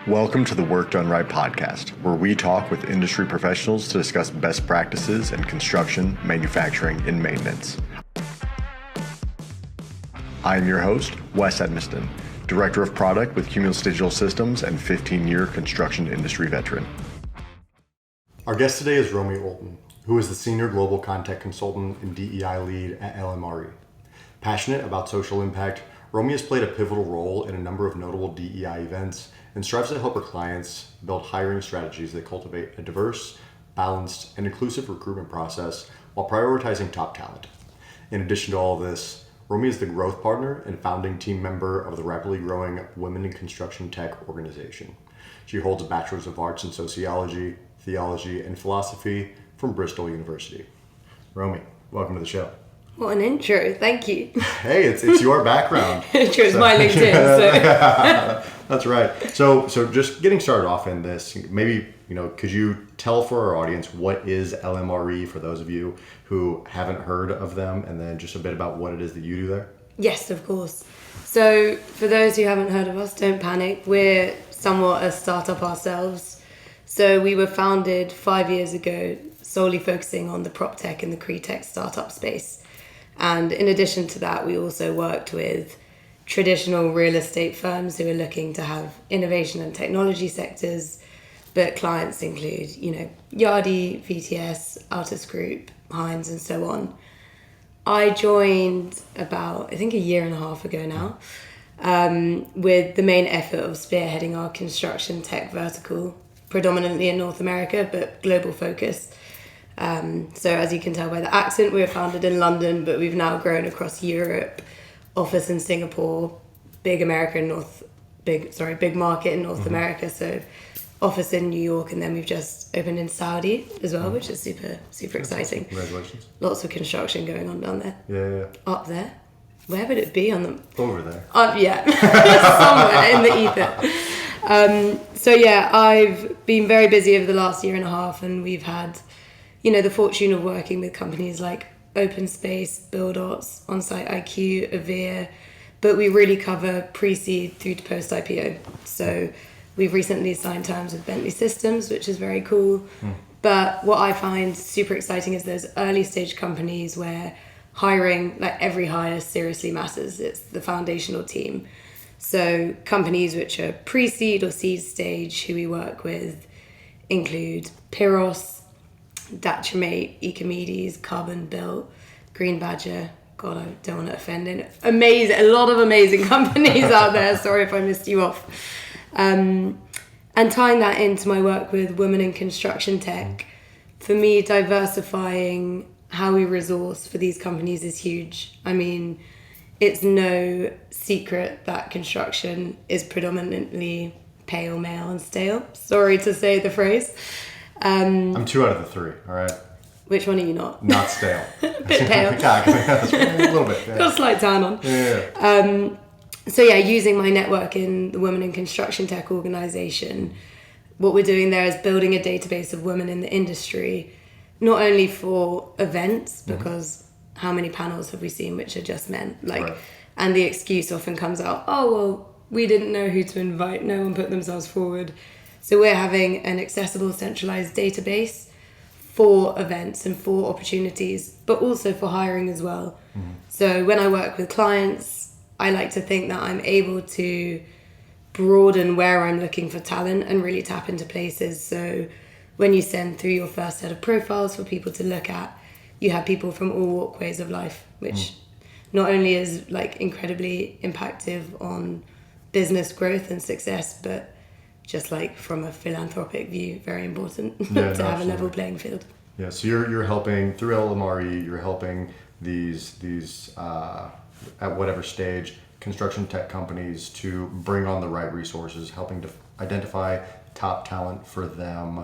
Welcome to the Work Done Right podcast, where we talk with industry professionals to discuss best practices in construction, manufacturing, and maintenance. I am your host, Wes Edmiston, Director of Product with Cumulus Digital Systems and 15-year construction industry veteran. Our guest today is Romey Oulton, who is the Senior Global ConTech Consultant and DEI Lead at LMRE. Passionate about social impact, Romey has played a pivotal role in a number of notable DEI events and strives to help her clients build hiring strategies that cultivate a diverse, balanced, and inclusive recruitment process while prioritizing top talent. In addition to all of this, Romey is the growth partner and founding team member of the rapidly growing Women in Construction Tech organization. She holds a Bachelor's of Arts in Sociology, Theology, and Philosophy from Bristol University. Romey, welcome to the show. What an intro, thank you. Hey, it's your background. It's my LinkedIn. So. That's right. So just getting started off in this, maybe, could you tell for our audience what is LMRE for those of you who haven't heard of them, and then just a bit about what it is that you do there? Yes, of course. So for those who haven't heard of us, don't panic. We're somewhat a startup ourselves. So we were founded 5 years ago, solely focusing on the prop tech and the cre-tech startup space. And in addition to that, we also worked with traditional real estate firms who are looking to have innovation and technology sectors, but clients include, Yardi, VTS, Altus Group, Hines, and so on. I joined about, a year and a half ago now, with the main effort of spearheading our construction tech vertical, predominantly in North America, but global focus. So as you can tell by the accent, we were founded in London, but we've now grown across Europe, office in Singapore, big market in North America. So office in New York, and then we've just opened in Saudi as well, which is super, super exciting. Congratulations. Lots of construction going on down there. Yeah. Up there? Where would it be on them? Over there. Yeah. Somewhere in the ether. I've been very busy over the last year and a half, and we've had the fortune of working with companies like OpenSpace, BuildOts, OnSite IQ, Avere, but we really cover pre-seed through to post-IPO. So we've recently signed terms with Bentley Systems, which is very cool. But what I find super exciting is those early stage companies where hiring, like every hire seriously matters. It's the foundational team. So companies which are pre-seed or seed stage who we work with include Pyros, Datchamate, Ecomedes, Carbon Built, Green Badger. God, I don't want to offend any. A lot of amazing companies out there. Sorry if I missed you off. And tying that into my work with Women in Construction Tech, for me, diversifying how we resource for these companies is huge. I mean, it's no secret that construction is predominantly pale, male, and stale. Sorry to say the phrase. I'm 2 out of the 3, all right? Which one are you not? Not stale. Bit pale. A little bit. Yeah. Got a slight tan on. Yeah. Using my network in the Women in Construction Tech organization, what we're doing there is building a database of women in the industry, not only for events, because how many panels have we seen which are just men? Right. And the excuse often comes out, we didn't know who to invite, no one put themselves forward. So we're having an accessible, centralized database for events and for opportunities, but also for hiring as well. So when I work with clients, I like to think that I'm able to broaden where I'm looking for talent and really tap into places. So when you send through your first set of profiles for people to look at, you have people from all walkways of life, which not only is incredibly impactful on business growth and success, but just from a philanthropic view, very important to have a level playing field. Yeah, so you're helping through LMRE. You're helping these at whatever stage construction tech companies to bring on the right resources, helping to identify top talent for them.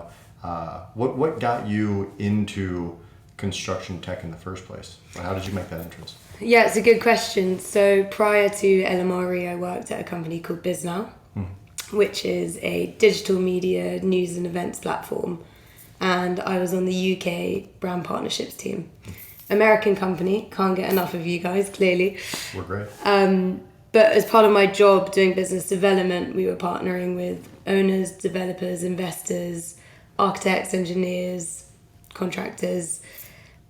What got you into construction tech in the first place? How did you make that entrance? Yeah, it's a good question. So prior to LMRE, I worked at a company called BizNow, which is a digital media news and events platform. And I was on the UK brand partnerships team. American company, can't get enough of you guys, clearly. We're great. But as part of my job doing business development, we were partnering with owners, developers, investors, architects, engineers, contractors.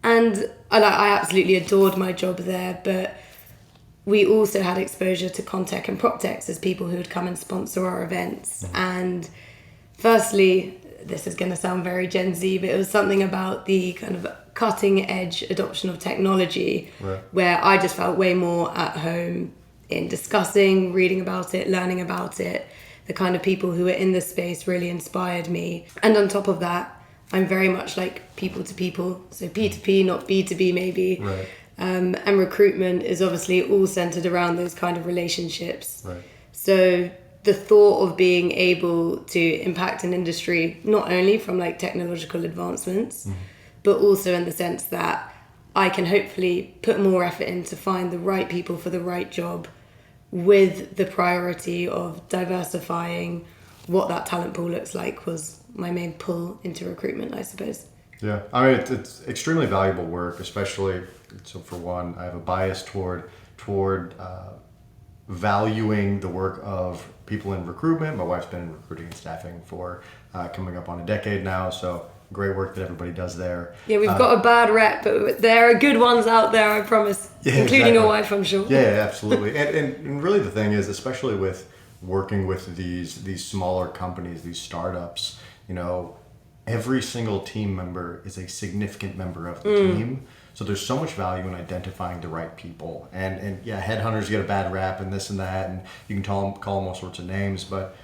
And I absolutely adored my job there, but we also had exposure to ConTech and PropTechs as people who would come and sponsor our events. And firstly, this is going to sound very Gen Z, but it was something about the kind of cutting edge adoption of technology, right, where I just felt way more at home in discussing, reading about it, learning about it. The kind of people who were in the space really inspired me. And on top of that, I'm very much like people to people, so P2P, not B2B maybe. right, And recruitment is obviously all centered around those kind of relationships. right. So the thought of being able to impact an industry, not only from like technological advancements, but also in the sense that I can hopefully put more effort in to find the right people for the right job, with the priority of diversifying what that talent pool looks like, was my main pull into recruitment, I suppose. Yeah, I mean, it's extremely valuable work, especially, so for one, I have a bias toward valuing the work of people in recruitment. My wife's been in recruiting and staffing for coming up on a decade now, so great work that everybody does there. Yeah, we've got a bad rep, but there are good ones out there, I promise, Yeah, including exactly. your wife, I'm sure. Yeah, absolutely. And really the thing is, especially with working with these smaller companies, these startups, you know, every single team member is a significant member of the team. So there's so much value in identifying the right people. And yeah, headhunters get a bad rap and this and that, and you can call them all sorts of names, but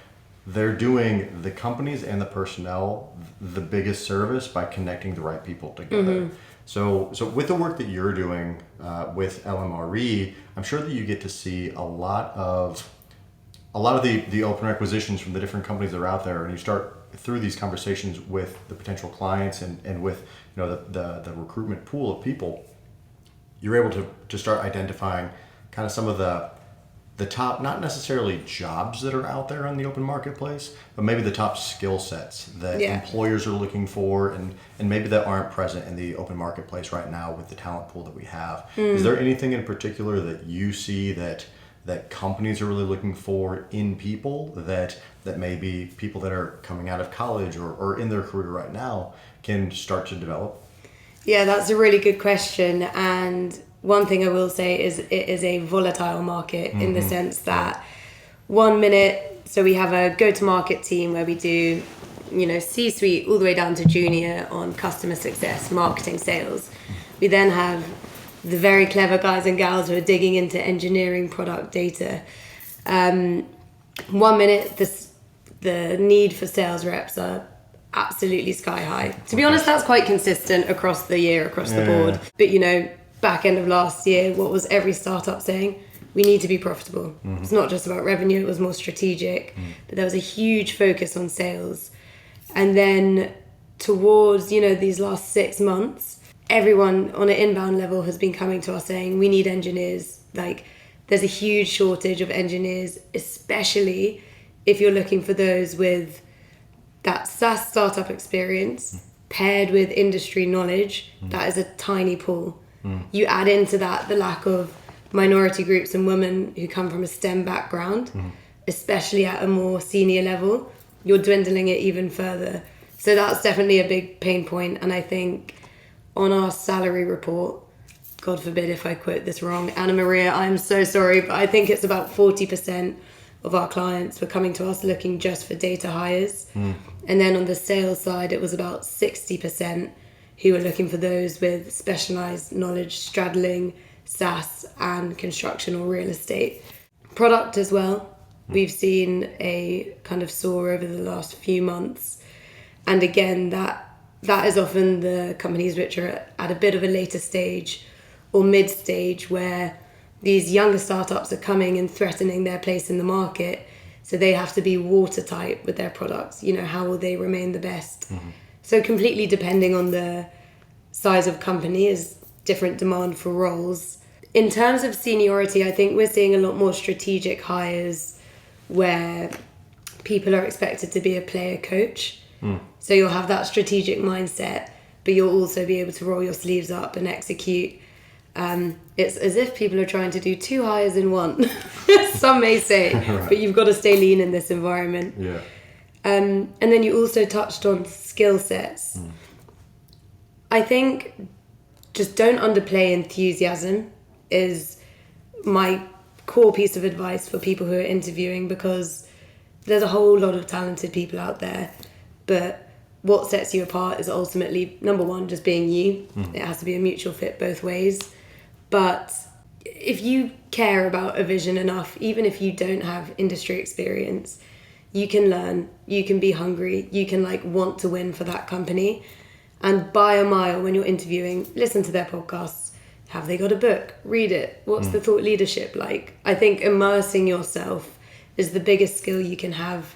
they're doing the companies and the personnel the biggest service by connecting the right people together. So with the work that you're doing with LMRE, I'm sure that you get to see a lot of the open requisitions from the different companies that are out there, and you start through these conversations with the potential clients and with, you know, the recruitment pool of people. You're able to start identifying kind of some of the top, not necessarily jobs that are out there on the open marketplace, but maybe the top skill sets that employers are looking for, and maybe that aren't present in the open marketplace right now with the talent pool that we have. Is there anything in particular that you see that companies are really looking for in people that maybe people that are coming out of college or in their career right now can start to develop? Yeah, that's a really good question. And one thing I will say is it is a volatile market in the sense that 1 minute, so we have a go-to-market team where we do, you know, C-suite all the way down to junior on customer success, marketing, sales. We then have the very clever guys and gals who are digging into engineering, product, data. 1 minute, the need for sales reps are absolutely sky high. To be honest, that's quite consistent across the year, across the board. But, you know, back end of last year, what was every startup saying? We need to be profitable. It's not just about revenue, it was more strategic. But there was a huge focus on sales. And then towards, you know, these last 6 months, everyone on an inbound level has been coming to us saying, we need engineers. Like, there's a huge shortage of engineers, especially if you're looking for those with that SaaS startup experience paired with industry knowledge. That is a tiny pool. You add into that the lack of minority groups and women who come from a STEM background, especially at a more senior level, you're dwindling it even further. So that's definitely a big pain point. And I think on our salary report, God forbid if I quote this wrong, Anna Maria, I'm so sorry, but I think it's about 40% of our clients were coming to us looking just for data hires. And then on the sales side, it was about 60% who were looking for those with specialized knowledge straddling SaaS and construction or real estate. Product as well. We've seen a kind of soar over the last few months. And again, that is often the companies which are at a bit of a later stage or mid stage where these younger startups are coming and threatening their place in the market. So they have to be watertight with their products. You know, how will they remain the best? So completely depending on the size of company is different demand for roles. In terms of seniority, I think we're seeing a lot more strategic hires where people are expected to be a player coach. So you'll have that strategic mindset, but you'll also be able to roll your sleeves up and execute. It's as if people are trying to do 2 hires in one. Some may say, right. But you've got to stay lean in this environment. Yeah. And then you also touched on skill sets. I think just don't underplay enthusiasm is my core piece of advice for people who are interviewing, because there's a whole lot of talented people out there, but what sets you apart is ultimately, number one, just being you. It has to be a mutual fit both ways. But if you care about a vision enough, even if you don't have industry experience, you can learn, you can be hungry, you can want to win for that company. And by a mile, when you're interviewing, listen to their podcasts. Have they got a book? Read it. What's the thought leadership like? I think immersing yourself is the biggest skill you can have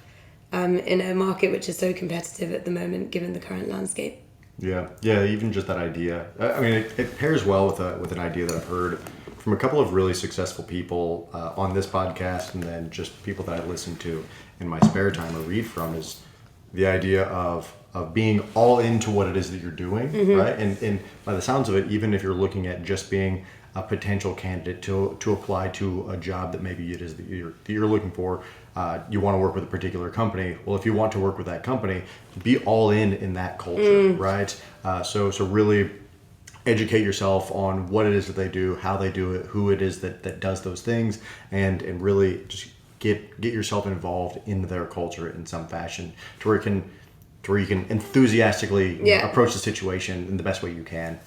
in a market which is so competitive at the moment, given the current landscape. Yeah, even just that idea. I mean, it pairs well with an idea that I've heard from a couple of really successful people on this podcast, and then just people that I listen to in my spare time or read from, is the idea of being all into what it is that you're doing, right? And by the sounds of it, even if you're looking at just being a potential candidate to apply to a job that maybe it is that you're looking for, you want to work with a particular company. Well, if you want to work with that company, be all in that culture, right? So really educate yourself on what it is that they do, how they do it, who it is that does those things, and really just get yourself involved in their culture in some fashion, to where you can enthusiastically approach the situation in the best way you can.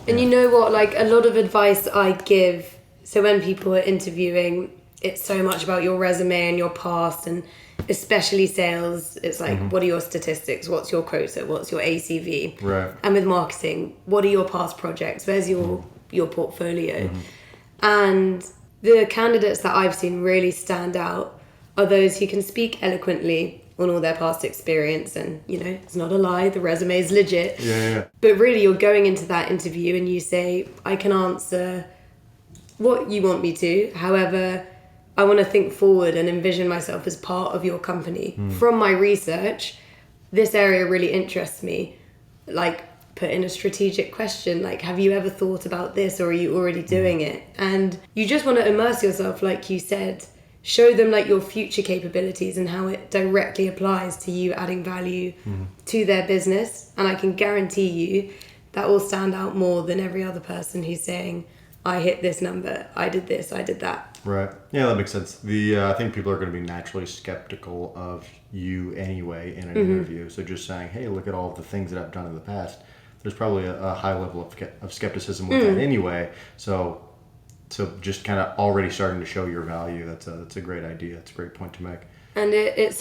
And you know what, a lot of advice I give, so when people are interviewing, it's so much about your resume and your past, and especially sales, it's what are your statistics, what's your quota, what's your ACV, right? And with marketing, what are your past projects, where's your portfolio? And the candidates that I've seen really stand out are those who can speak eloquently on all their past experience, and it's not a lie, the resume is legit. Yeah. But really, you're going into that interview and you say, I can answer what you want me to, however I want to think forward and envision myself as part of your company. From my research, this area really interests me. Put in a strategic question, have you ever thought about this, or are you already doing it? And you just want to immerse yourself, like you said. Show them your future capabilities and how it directly applies to you adding value to their business. And I can guarantee you that will stand out more than every other person who's saying, I hit this number, I did this, I did that. Right. Yeah, that makes sense. I think people are going to be naturally skeptical of you anyway in an interview. So just saying, hey, look at all of the things that I've done in the past. There's probably a high level of skepticism with that anyway. So just kind of already starting to show your value, that's a great idea. It's a great point to make. And it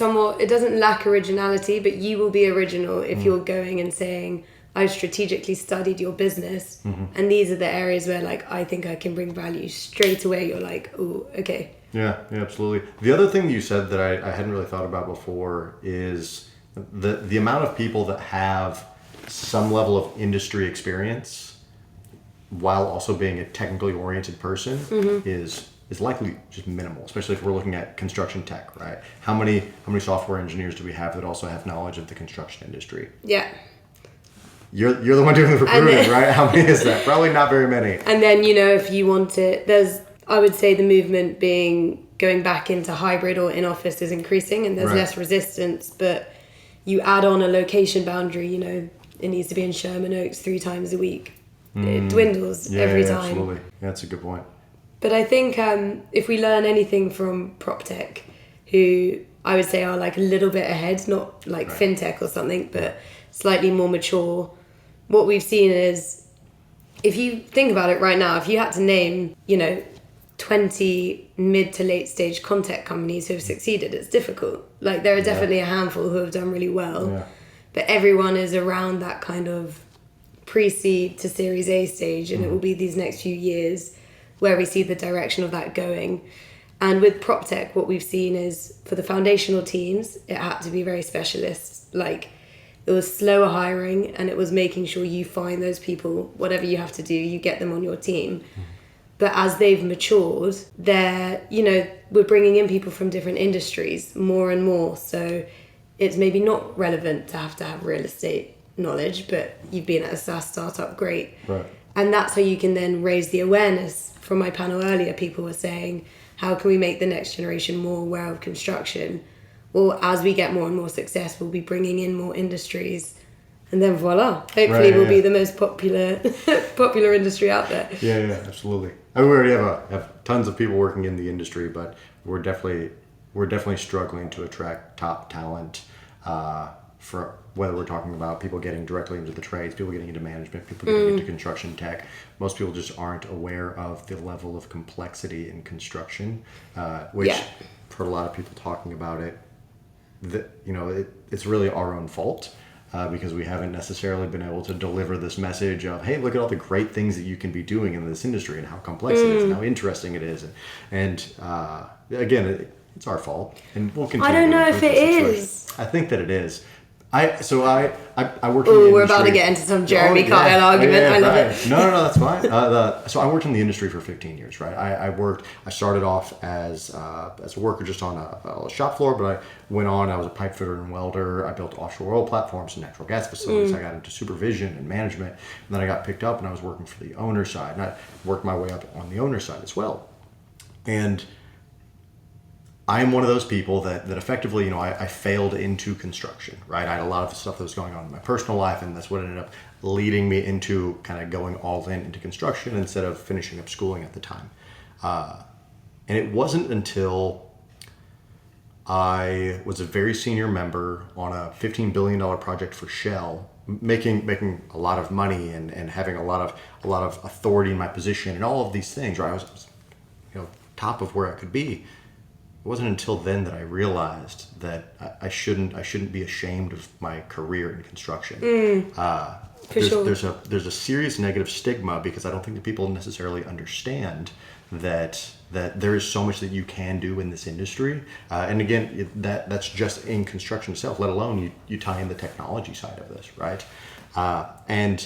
doesn't lack originality, but you will be original if you're going and saying, I've strategically studied your business, and these are the areas where I think I can bring value. Straight away you're oh, okay. Yeah, absolutely. The other thing that you said that I hadn't really thought about before is the amount of people that have some level of industry experience while also being a technically oriented person is likely just minimal, especially if we're looking at construction tech, right? How many software engineers do we have that also have knowledge of the construction industry? Yeah. You're the one doing the recruiting, right? How many is that? Probably not very many. And then, if you want it, I would say the movement going back into hybrid or in office is increasing, and there's less resistance, but you add on a location boundary, it needs to be in Sherman Oaks 3 times a week. It dwindles every time. Absolutely. Yeah, that's a good point. But I think if we learn anything from PropTech, who I would say are a little bit ahead, not fintech or something, but slightly more mature, what we've seen is, if you think about it right now, if you had to name, 20 mid to late stage ConTech companies who have succeeded, it's difficult. There are definitely a handful who have done really well, but everyone is around that kind of pre-seed to Series A stage, and it will be these next few years where we see the direction of that going. And with PropTech, what we've seen is, for the foundational teams, it had to be very specialist. It was slower hiring, and it was making sure you find those people, whatever you have to do, you get them on your team. But as they've matured, we're bringing in people from different industries more and more. So it's maybe not relevant to have real estate knowledge, but you've been at a SaaS startup, great. Right. And that's how you can then raise the awareness. From my panel earlier, people were saying, how can we make the next generation more aware of construction? Well, as we get more and more success, we'll be bringing in more industries. And then voila, hopefully we'll be the most popular industry out there. Yeah, absolutely. I mean, we already have tons of people working in the industry, but we're definitely struggling to attract top talent for whether we're talking about people getting directly into the trades, people getting into management, people getting into construction tech. Most people just aren't aware of the level of complexity in construction, which for a lot of people talking about it, it's really our own fault. Because we haven't necessarily been able to deliver this message of, hey, look at all the great things that you can be doing in this industry and how complex it is and how interesting it is. And again, it's our fault, and we'll continue. I don't know if it is. I think that it is. I work in the industry. We're about to get into some Jeremy Kyle argument. I love it. No, that's fine. So I worked in the industry for 15 years, right? I started off as a worker just on a shop floor, but I went on, I was a pipe fitter and welder. I built offshore oil platforms and natural gas facilities. I got into supervision and management, and then I got picked up and I was working for the owner side, and I worked my way up on the owner side as well. And I am one of those people that effectively, I failed into construction, right? I had a lot of stuff that was going on in my personal life, and that's what ended up leading me into kind of going all in into construction instead of finishing up schooling at the time. And it wasn't until I was a very senior member on a $15 billion project for Shell, making a lot of money and having a lot of authority in my position and all of these things, right? I was top of where I could be. It wasn't until then that I realized that I shouldn't be ashamed of my career in construction. There's a serious negative stigma because I don't think that people necessarily understand that there is so much that you can do in this industry. And again, that's just in construction itself, let alone you tie in the technology side of this, right? And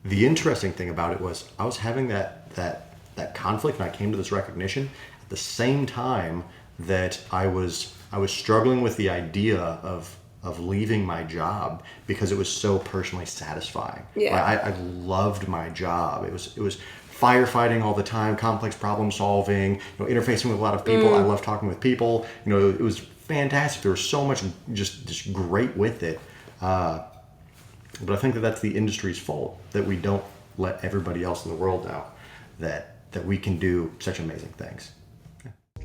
the interesting thing about it was I was having that conflict, and I came to this recognition at the same time that I was struggling with the idea of leaving my job because it was so personally satisfying. Yeah. I loved my job. It was firefighting all the time, complex problem solving, interfacing with a lot of people. I love talking with people. It was fantastic. There was so much just great with it. But I think that that's the industry's fault, that we don't let everybody else in the world know that we can do such amazing things.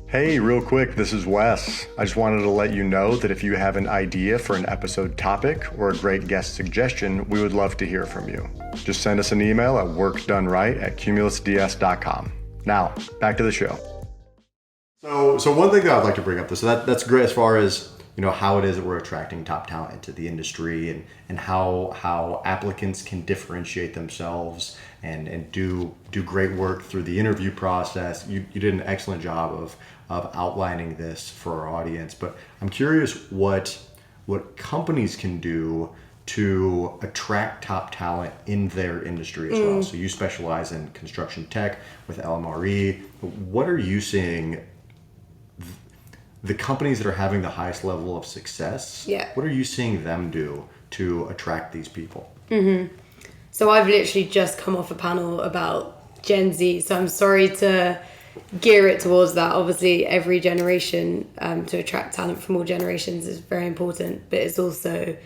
Hey, real quick, this is Wes. I just wanted to let you know that if you have an idea for an episode topic or a great guest suggestion, we would love to hear from you. Just send us an email at workdoneright@cumulusds.com. Now, back to the show. So one thing that I'd like to bring up, so that's great as far as how it is that we're attracting top talent into the industry and how applicants can differentiate themselves and do great work through the interview process. You did an excellent job of outlining this for our audience, but I'm curious what companies can do to attract top talent in their industry as well. So you specialize in construction tech with LMRE. What are you seeing the companies that are having the highest level of success? Yeah. What are you seeing them do to attract these people? Mm-hmm. So I've literally just come off a panel about Gen Z, so I'm sorry to gear it towards that. Obviously, every generation to attract talent from all generations is very important, but it's also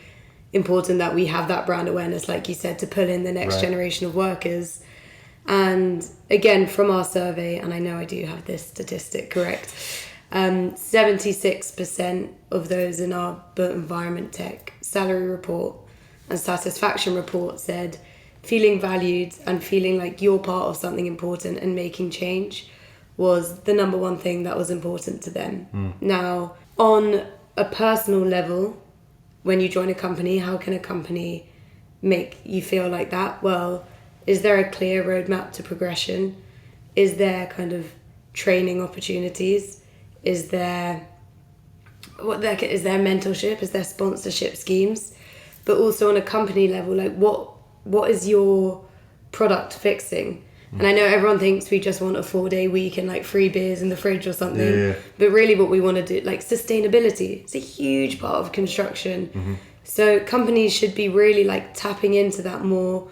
important that we have that brand awareness, like you said, to pull in the next generation of workers. And again, from our survey, and I know I do have this statistic correct, 76% of those in our built environment tech salary report and satisfaction report said feeling valued and feeling like you're part of something important and making change was the number one thing that was important to them. Now, on a personal level, when you join a company, how can a company make you feel like that? Well, is there a clear roadmap to progression? Is there kind of training opportunities? Is there mentorship? Is there sponsorship schemes? But also on a company level, like what is your product fixing? And I know everyone thinks we just want a 4-day week and like free beers in the fridge or something. Yeah. But really what we want to do, like sustainability, is a huge part of construction. So companies should be really like tapping into that more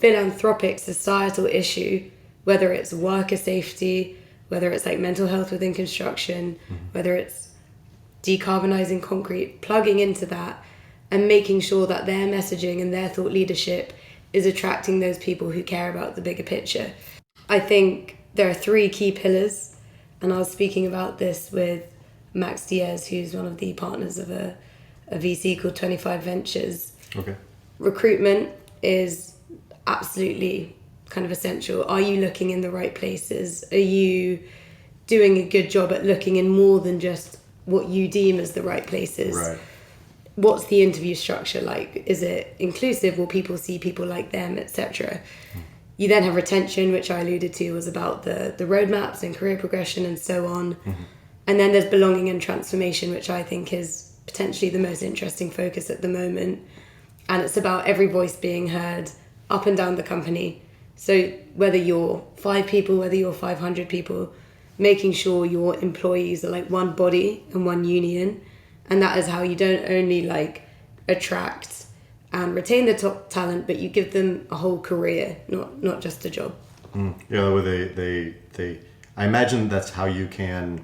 philanthropic societal issue, whether it's worker safety, whether it's like mental health within construction, whether it's decarbonizing concrete, plugging into that and making sure that their messaging and their thought leadership is attracting those people who care about the bigger picture. I think there are 3 key pillars, and I was speaking about this with Max Diaz, who's one of the partners of a VC called 25 Ventures. Okay. Recruitment is absolutely kind of essential. Are you looking in the right places? Are you doing a good job at looking in more than just what you deem as the right places? Right. What's the interview structure like? Is it inclusive? Will people see people like them, etc.? You then have retention, which I alluded to, was about the roadmaps and career progression and so on. And then there's belonging and transformation, which I think is potentially the most interesting focus at the moment. And it's about every voice being heard up and down the company. So whether you're 5 people, whether you're 500 people, making sure your employees are like one body and one union. And that is how you don't only like attract and retain the top talent, but you give them a whole career, not just a job. Yeah, the way they I imagine that's how you can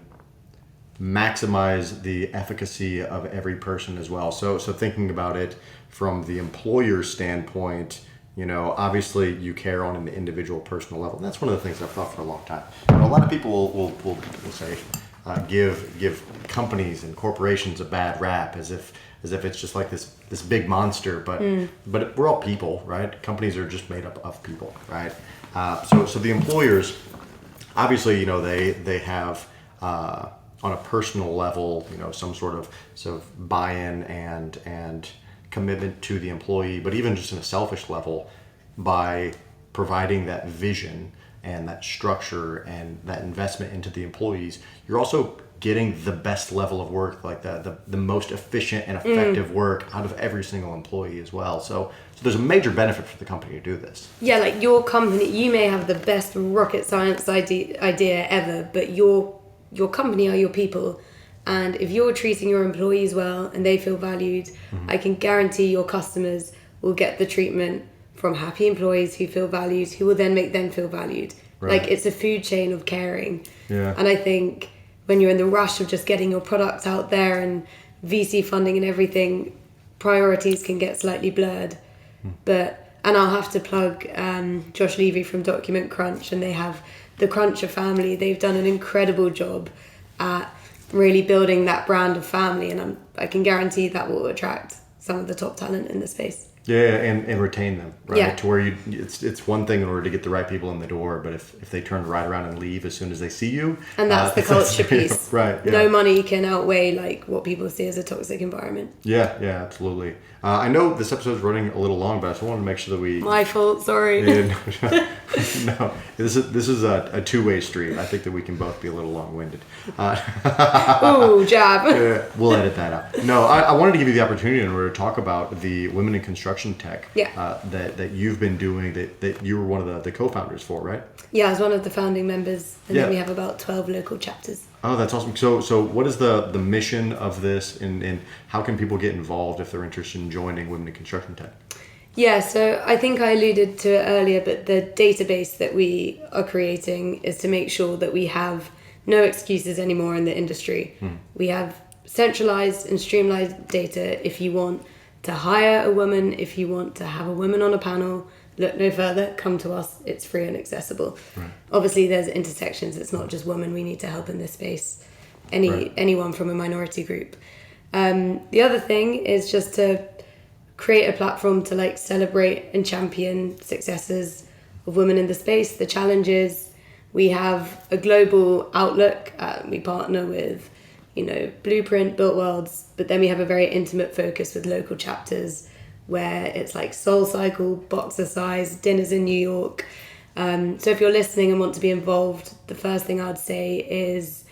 maximize the efficacy of every person as well. So thinking about it from the employer's standpoint, you know, obviously you care on an individual personal level. And that's one of the things I've thought for a long time. You know, a lot of people will say, give companies and corporations a bad rap as if it's just like this big monster, but we're all people, right? Companies are just made up of people, right? So the employers, obviously, you know, they have on a personal level, you know, some sort of buy-in and commitment to the employee, but even just on a selfish level, by providing that vision and that structure and that investment into the employees, you're also getting the best level of work, like the most efficient and effective work out of every single employee as well. So there's a major benefit for the company to do this. Yeah, like your company, you may have the best rocket science idea ever, but your company are your people. And if you're treating your employees well and they feel valued, I can guarantee your customers will get the treatment from happy employees who feel valued, who will then make them feel valued. Right. Like, it's a food chain of caring. Yeah. And I think when you're in the rush of just getting your product out there and VC funding and everything, priorities can get slightly blurred. And I'll have to plug Josh Levy from Document Crunch, and they have the Cruncher family. They've done an incredible job at really building that brand of family, and I can guarantee that will attract some of the top talent in the space. Yeah, and retain them, right? Yeah. To where it's one thing in order to get the right people in the door, but if they turn right around and leave as soon as they see you, and that's the culture piece, right? Yeah. No money can outweigh like what people see as a toxic environment. Yeah, absolutely. I know this episode's running a little long, but I just wanted to make sure that we. My fault, sorry. No, this is a two-way street. I think that we can both be a little long-winded. Ooh, jab. We'll edit that out. No, I wanted to give you the opportunity in order to talk about the Women in Construction Tech that you've been doing, that you were one of the co-founders for, right? Yeah, I was one of the founding members, and then we have about 12 local chapters. Oh, that's awesome. So what is the mission of this, and how can people get involved if they're interested in joining Women in Construction Tech? Yeah, so I think I alluded to it earlier, but the database that we are creating is to make sure that we have no excuses anymore in the industry. We have centralized and streamlined data. If you want to hire a woman, if you want to have a woman on a panel, look no further, come to us. It's free and accessible. Right. Obviously, there's intersections. It's not just women. We need to help in this space. Anyone from a minority group. The other thing is just to create a platform to like celebrate and champion successes of women in the space, the challenges. We have a global outlook. We partner with, Blueprint, Built Worlds, but then we have a very intimate focus with local chapters where it's like Soul Cycle, Boxer Size, dinners in New York. So if you're listening and want to be involved, the first thing I'd say is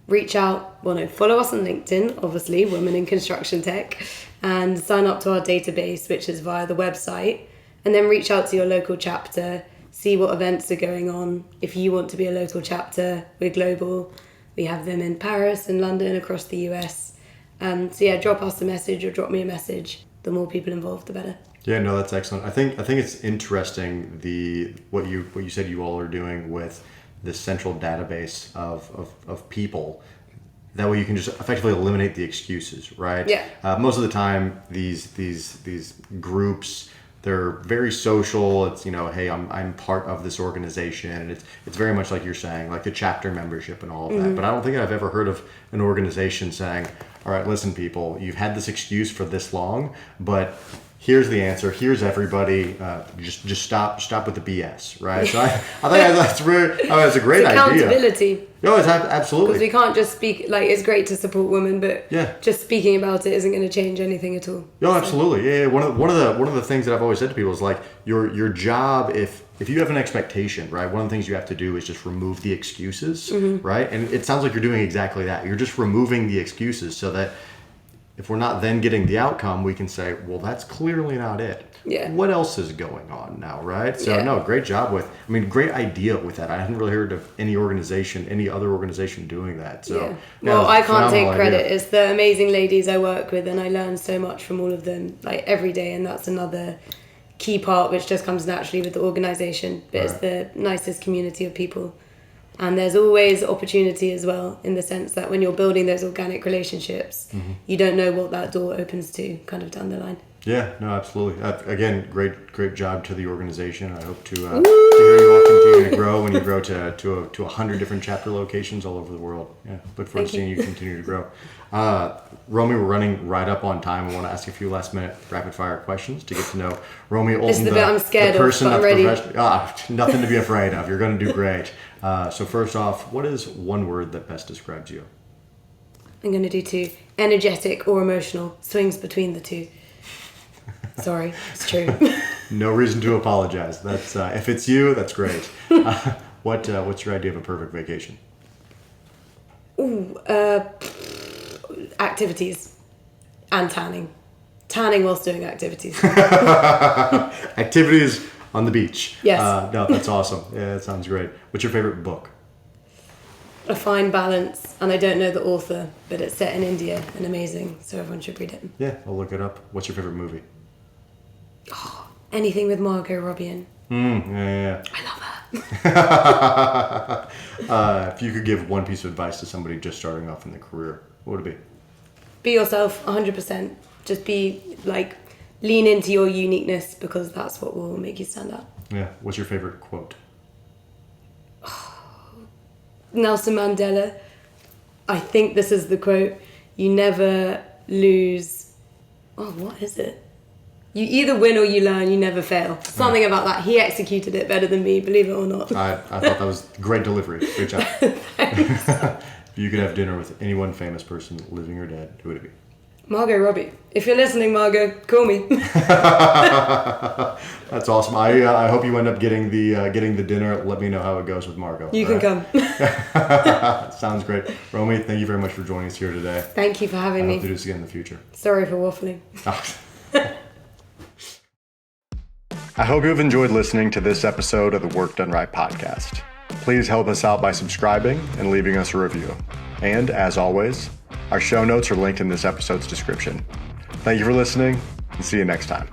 reach out, follow us on LinkedIn, obviously, Women in Construction Tech, and sign up to our database, which is via the website, and then reach out to your local chapter, see what events are going on. If you want to be a local chapter, we're global. We have them in Paris and London, across the US. Drop us a message or drop me a message. The more people involved, the better. Yeah, no, that's excellent. I think it's interesting what you said you all are doing with this central database of people. That way you can just effectively eliminate the excuses, right? Yeah. Most of the time, these groups, they're very social. It's, hey, I'm part of this organization, and it's very much like you're saying, like the chapter membership and all of that. But I don't think I've ever heard of an organization saying, all right, listen, people, you've had this excuse for this long, but here's the answer. Here's everybody. Just stop with the BS, right? So I think that's that's a great idea. Accountability. No, it's absolutely. Because we can't just speak, like, it's great to support women, but just speaking about it isn't going to change anything at all. No, absolutely. Yeah. One of the things that I've always said to people is, like, your job, if you have an expectation, right, one of the things you have to do is just remove the excuses, right? And it sounds like you're doing exactly that. You're just removing the excuses so that if we're not then getting the outcome, we can say, well, that's clearly not it. Yeah. What else is going on now, right? So, no, great job great idea with that. I hadn't really heard of any other organization doing that. So, well, I can't take credit. Idea. It's the amazing ladies I work with, and I learn so much from all of them, like, every day. And that's another key part which just comes naturally with the organization. But it's the nicest community of people. And there's always opportunity as well, in the sense that when you're building those organic relationships, you don't know what that door opens to kind of down the line. Yeah, no, absolutely. Again, great job to the organization. I hope to hear you all continue to grow when you grow to 100 different chapter locations all over the world. Yeah, look forward to seeing you continue to grow. Romey, we're running right up on time. I want to ask a few last minute rapid fire questions to get to know Romey Oulton. This is the bit I'm scared of, but I'm ready. Nothing to be afraid of. You're going to do great. So first off, what is one word that best describes you? I'm going to do 2. Energetic or emotional. Swings between the 2. Sorry, it's true. No reason to apologize. That's if it's you, that's great. What's your idea of a perfect vacation? Activities and tanning. Tanning whilst doing activities. Activities on the beach. Yes. No, that's awesome. Yeah, that sounds great. What's your favorite book? A Fine Balance, and I don't know the author, but it's set in India and amazing, so everyone should read it. Yeah, I'll look it up. What's your favorite movie? Anything with Margot Robbie in. Yeah. I love her. If you could give one piece of advice to somebody just starting off in their career, what would it be? Be yourself 100%. Just lean into your uniqueness, because that's what will make you stand out. Yeah. What's your favorite quote? Nelson Mandela. I think this is the quote. You never lose. Oh, what is it? You either win or you learn, you never fail. Something about that. He executed it better than me, believe it or not. I thought that was great delivery. Great job. If you could have dinner with any one famous person, living or dead, who would it be? Margot Robbie. If you're listening, Margot, call me. That's awesome. I hope you end up getting the dinner. Let me know how it goes with Margot. You can come. Sounds great. Romey, thank you very much for joining us here today. Thank you for having me. I hope to do this again in the future. Sorry for waffling. I hope you have enjoyed listening to this episode of the Work Done Right podcast. Please help us out by subscribing and leaving us a review. And as always, our show notes are linked in this episode's description. Thank you for listening, and see you next time.